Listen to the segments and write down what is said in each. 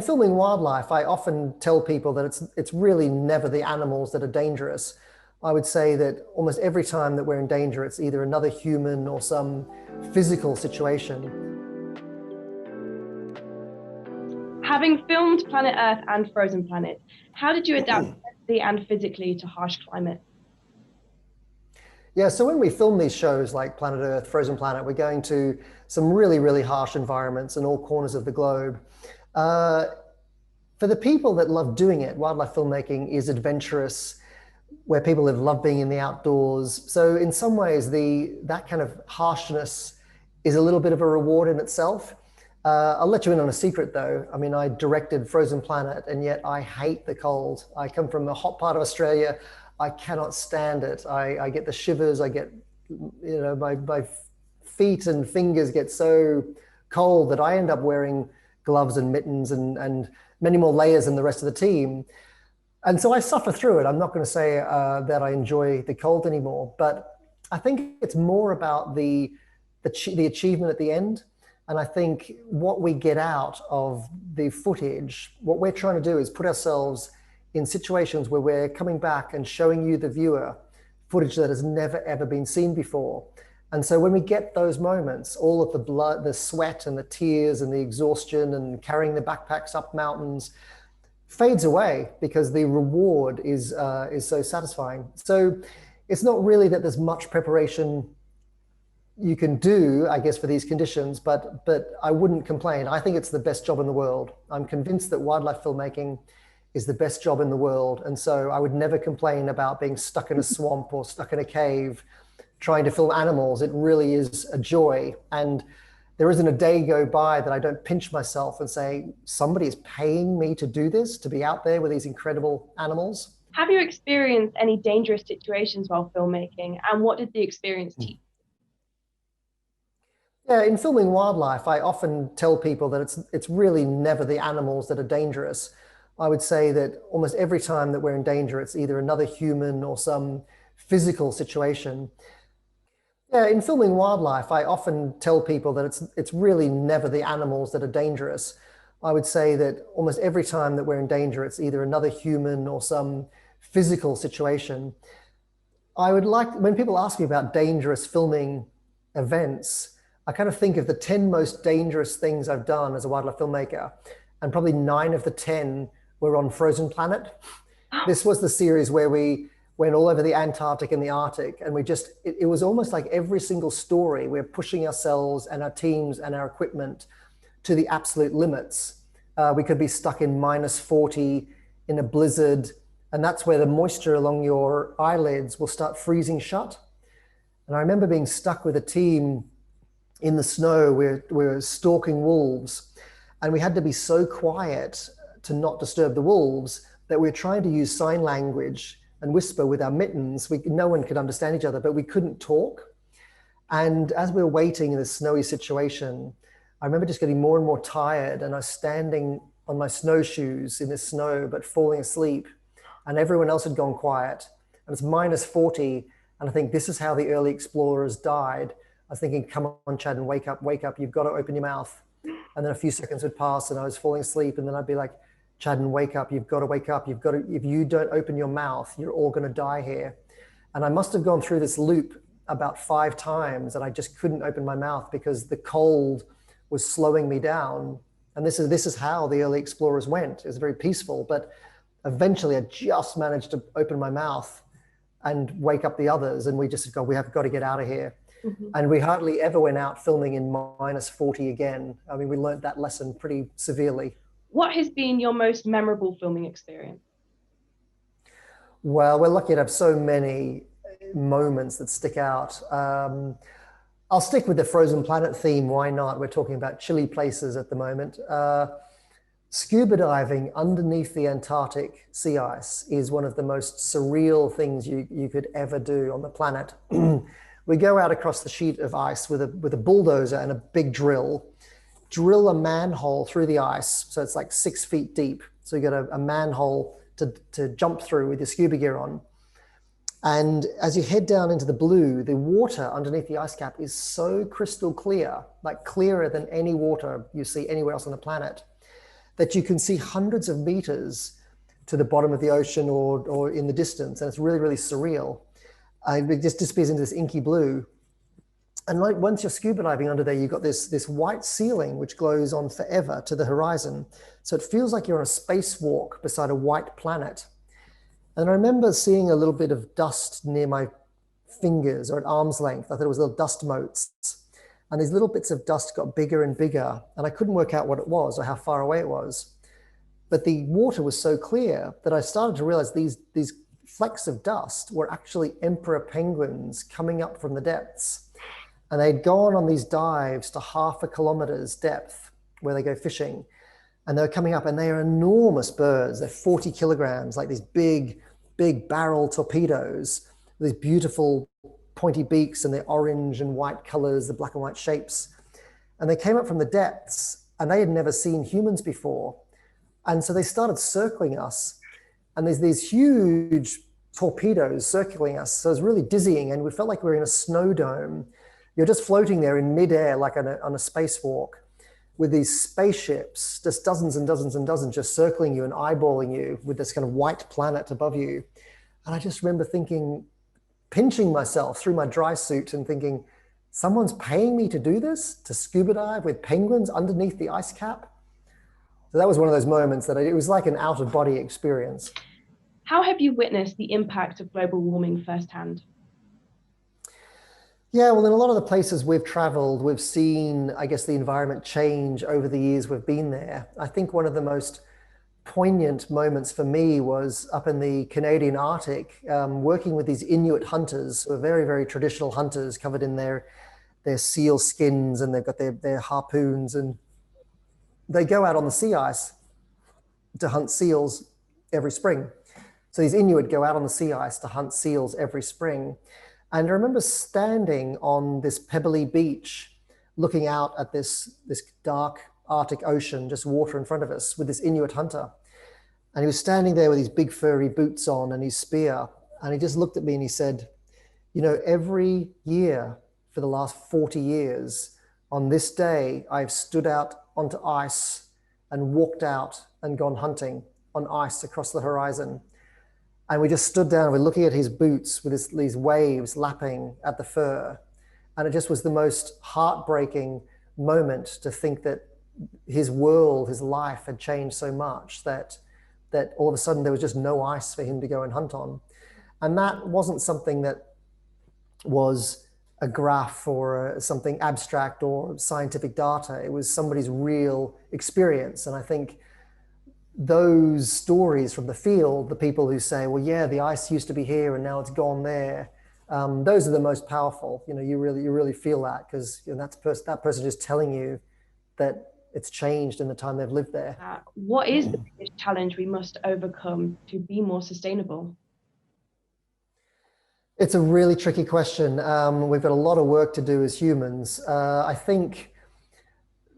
in filming wildlife, I often tell people that it's really never the animals that are dangerous. I would say that almost every time that we're in danger, it's either another human or some physical situation. Having filmed Planet Earth and Frozen Planet, how did you adapt mentally and physically to harsh climate? Yeah, so when we film these shows like Planet Earth, Frozen Planet, we're going to some really, really harsh environments in all corners of the globe. Uh, for the people that love doing it, wildlife filmmaking is adventurous, where people have loved being in the outdoors. So in some ways, that kind of harshness is a little bit of a reward in itself. I'll let you in on a secret though. I mean, I directed Frozen Planet and yet I hate the cold. I come from a hot part of Australia. I cannot stand it. I get the shivers. I get, my feet and fingers get so cold that I end up wearing gloves and mittens and many more layers than the rest of the team. And so I suffer through it. I'm not going to say that I enjoy the cold anymore, but I think it's more about the achievement at the end. And I think what we get out of the footage, what we're trying to do is put ourselves in situations where we're coming back and showing you, the viewer, footage that has never, ever been seen before. And so when we get those moments, all of the blood, the sweat and the tears and the exhaustion and carrying the backpacks up mountains fades away because the reward is so satisfying. So it's not really that there's much preparation you can do, I guess, for these conditions, but I wouldn't complain. I think it's the best job in the world. I'm convinced that wildlife filmmaking is the best job in the world. And so I would never complain about being stuck in a swamp or stuck in a cave trying to film animals. It really is a joy. And there isn't a day go by that I don't pinch myself and say, somebody is paying me to do this, to be out there with these incredible animals. Have you experienced any dangerous situations while filmmaking, and what did the experience teach? Yeah, in filming wildlife, I often tell people that it's really never the animals that are dangerous. I would say that almost every time that we're in danger, it's either another human or some physical situation. Yeah, in filming wildlife, I often tell people that it's really never the animals that are dangerous. I would say that almost every time that we're in danger, it's either another human or some physical situation. I would like, when people ask me about dangerous filming events, I kind of think of the 10 most dangerous things I've done as a wildlife filmmaker, and probably 9 of the 10 were on Frozen Planet. This was the series where we went all over the Antarctic and the Arctic, and it was almost like every single story, we're pushing ourselves and our teams and our equipment to the absolute limits. We could be stuck in -40 in a blizzard, and that's where the moisture along your eyelids will start freezing shut. And I remember being stuck with a team in the snow. We're stalking wolves, and we had to be so quiet to not disturb the wolves that we were trying to use sign language and whisper with our mittens. No one could understand each other, but we couldn't talk. And as we were waiting in this snowy situation, I remember just getting more and more tired, and I was standing on my snowshoes in the snow, but falling asleep, and everyone else had gone quiet. And it's -40, and I think this is how the early explorers died. I was thinking, come on, Chadden, wake up, you've got to open your mouth. And then a few seconds would pass and I was falling asleep, and then I'd be like, Chadden, wake up, you've got to wake up, if you don't open your mouth, you're all going to die here. And I must have gone through this loop about 5 times, and I just couldn't open my mouth because the cold was slowing me down. And this is how the early explorers went. It was very peaceful, but eventually I just managed to open my mouth and wake up the others, and we just go, we have got to get out of here. Mm-hmm. And we hardly ever went out filming in -40 again. I mean, we learned that lesson pretty severely. What has been your most memorable filming experience? Well, we're lucky to have so many moments that stick out. I'll stick with the Frozen Planet theme. Why not? We're talking about chilly places at the moment. Scuba diving underneath the Antarctic sea ice is one of the most surreal things you could ever do on the planet. We go out across the sheet of ice with a bulldozer and a big drill a manhole through the ice. So it's like 6 feet deep. So you got a manhole to jump through with your scuba gear on. And as you head down into the blue, the water underneath the ice cap is so crystal clear, like clearer than any water you see anywhere else on the planet. that you can see hundreds of meters to the bottom of the ocean or in the distance. And it's really, really surreal. It just disappears into this inky blue. And like once you're scuba diving under there, you've got this white ceiling which glows on forever to the horizon. So it feels like you're on a spacewalk beside a white planet. And I remember seeing a little bit of dust near my fingers or at arm's length. I thought it was little dust motes. And these little bits of dust got bigger and bigger. And I couldn't work out what it was or how far away it was. But the water was so clear that I started to realize these flecks of dust were actually emperor penguins coming up from the depths. And they'd gone on these dives to 0.5 kilometers depth where they go fishing. And they're coming up and they are enormous birds. They're 40 kilograms, like these big barrel torpedoes, these beautiful pointy beaks and the orange and white colors, the black and white shapes. And they came up from the depths and they had never seen humans before. And so they started circling us. And there's these huge torpedoes circling us. So it was really dizzying and we felt like we were in a snow dome. You're just floating there in midair, like on a spacewalk, with these spaceships, just dozens and dozens and dozens, just circling you and eyeballing you with this kind of white planet above you. And I just remember thinking, pinching myself through my dry suit and thinking, someone's paying me to do this, to scuba dive with penguins underneath the ice cap? So that was one of those moments that it was like an out-of-body experience. How have you witnessed the impact of global warming firsthand? Yeah, well, in a lot of the places we've traveled, we've seen, I guess, the environment change over the years we've been there. I think one of the most poignant moments for me was up in the Canadian Arctic, working with these Inuit hunters, who are very, very traditional hunters covered in their seal skins, and they've got their harpoons, and they go out on the sea ice to hunt seals every spring. So these Inuit go out on the sea ice to hunt seals every spring. And I remember standing on this pebbly beach, looking out at this dark Arctic ocean, just water in front of us, with this Inuit hunter. And he was standing there with his big furry boots on and his spear. And he just looked at me and he said, you know, every year for the last 40 years, on this day, I've stood out onto ice and walked out and gone hunting on ice across the horizon. And we just stood down and we're looking at his boots with these waves lapping at the fur. And it just was the most heartbreaking moment to think that his world, his life had changed so much that all of a sudden there was just no ice for him to go and hunt on. And that wasn't something that was a graph or something abstract or scientific data. It was somebody's real experience. And I think those stories from the field, the people who say, well, yeah, the ice used to be here and now it's gone there, those are the most powerful. You know, you really feel that, because you know, that person just telling you that it's changed in the time they've lived there. What is the biggest challenge we must overcome to be more sustainable? It's a really tricky question. We've got a lot of work to do as humans. I think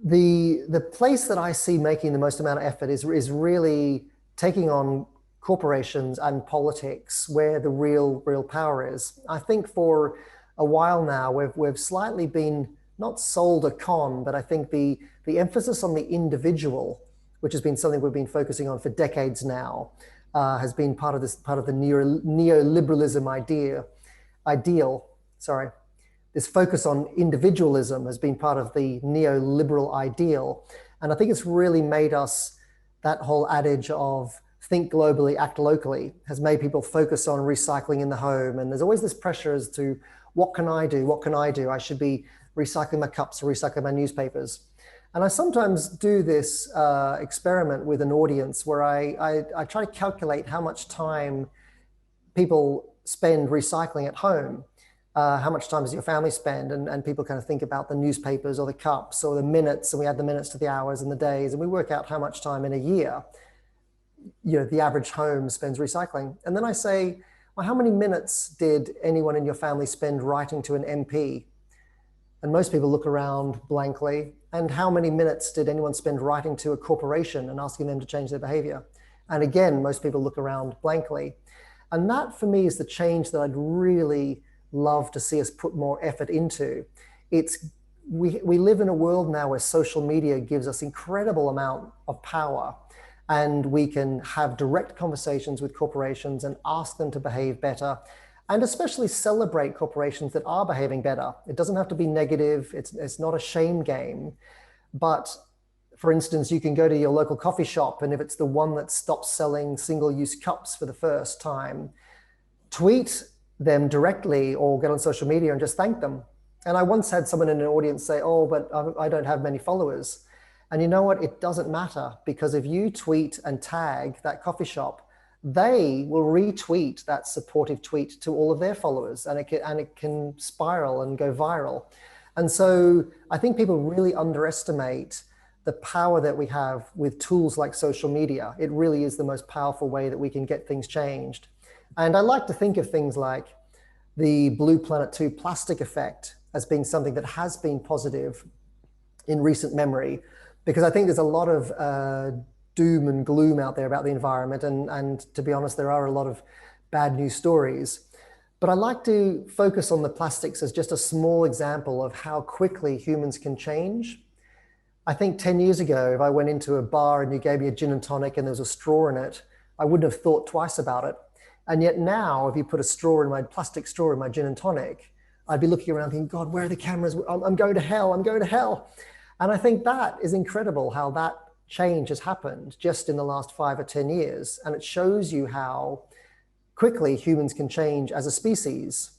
the place that I see making the most amount of effort is really taking on corporations and politics, where the real power is. I think for a while now we've slightly been not sold a con, but I think the emphasis on the individual, which has been something we've been focusing on for decades now, has been part of the neoliberalism ideal. This focus on individualism has been part of the neoliberal ideal. And I think it's really made us, that whole adage of think globally, act locally, has made people focus on recycling in the home. And there's always this pressure as to, what can I do? What can I do? I should be recycling my cups or recycling my newspapers. And I sometimes do this experiment with an audience where I try to calculate how much time people spend recycling at home. How much time does your family spend? And people kind of think about the newspapers or the cups or the minutes, and we add the minutes to the hours and the days, and we work out how much time in a year, you know, the average home spends recycling. And then I say, well, how many minutes did anyone in your family spend writing to an MP? And most people look around blankly. And how many minutes did anyone spend writing to a corporation and asking them to change their behavior? And again, most people look around blankly. And that for me is the change that I'd really love to see us put more effort into. It's we live in a world now where social media gives us incredible amount of power, and we can have direct conversations with corporations and ask them to behave better, and especially celebrate corporations that are behaving better. It doesn't have to be negative. It's not a shame game. But for instance, you can go to your local coffee shop, and if it's the one that stops selling single-use cups for the first time, tweet them directly or get on social media and just thank them. And I once had someone in an audience say, oh, but I don't have many followers. And you know what? It doesn't matter, because if you tweet and tag that coffee shop, they will retweet that supportive tweet to all of their followers, and it can spiral and go viral. And so I think people really underestimate the power that we have with tools like social media. It really is the most powerful way that we can get things changed. And I like to think of things like the Blue Planet 2 plastic effect as being something that has been positive in recent memory, because I think there's a lot of doom and gloom out there about the environment. And to be honest, there are a lot of bad news stories. But I like to focus on the plastics as just a small example of how quickly humans can change. I think 10 years ago, if I went into a bar and you gave me a gin and tonic and there was a straw in it, I wouldn't have thought twice about it. And yet now, if you put a plastic straw in my gin and tonic, I'd be looking around thinking, God, where are the cameras? I'm going to hell, I'm going to hell. And I think that is incredible how that change has happened just in the last 5 or 10 years. And it shows you how quickly humans can change as a species.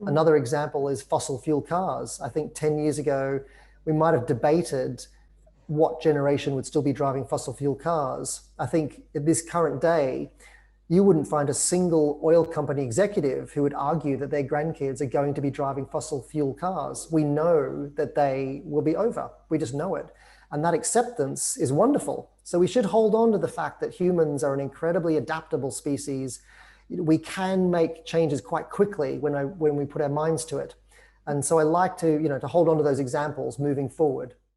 Another example is fossil fuel cars. I think 10 years ago, we might have debated what generation would still be driving fossil fuel cars. I think in this current day, you wouldn't find a single oil company executive who would argue that their grandkids are going to be driving fossil fuel cars. We know that they will be over. We just know it. And that acceptance is wonderful. So we should hold on to the fact that humans are an incredibly adaptable species. We can make changes quite quickly when we put our minds to it. And so I like to hold on to those examples moving forward.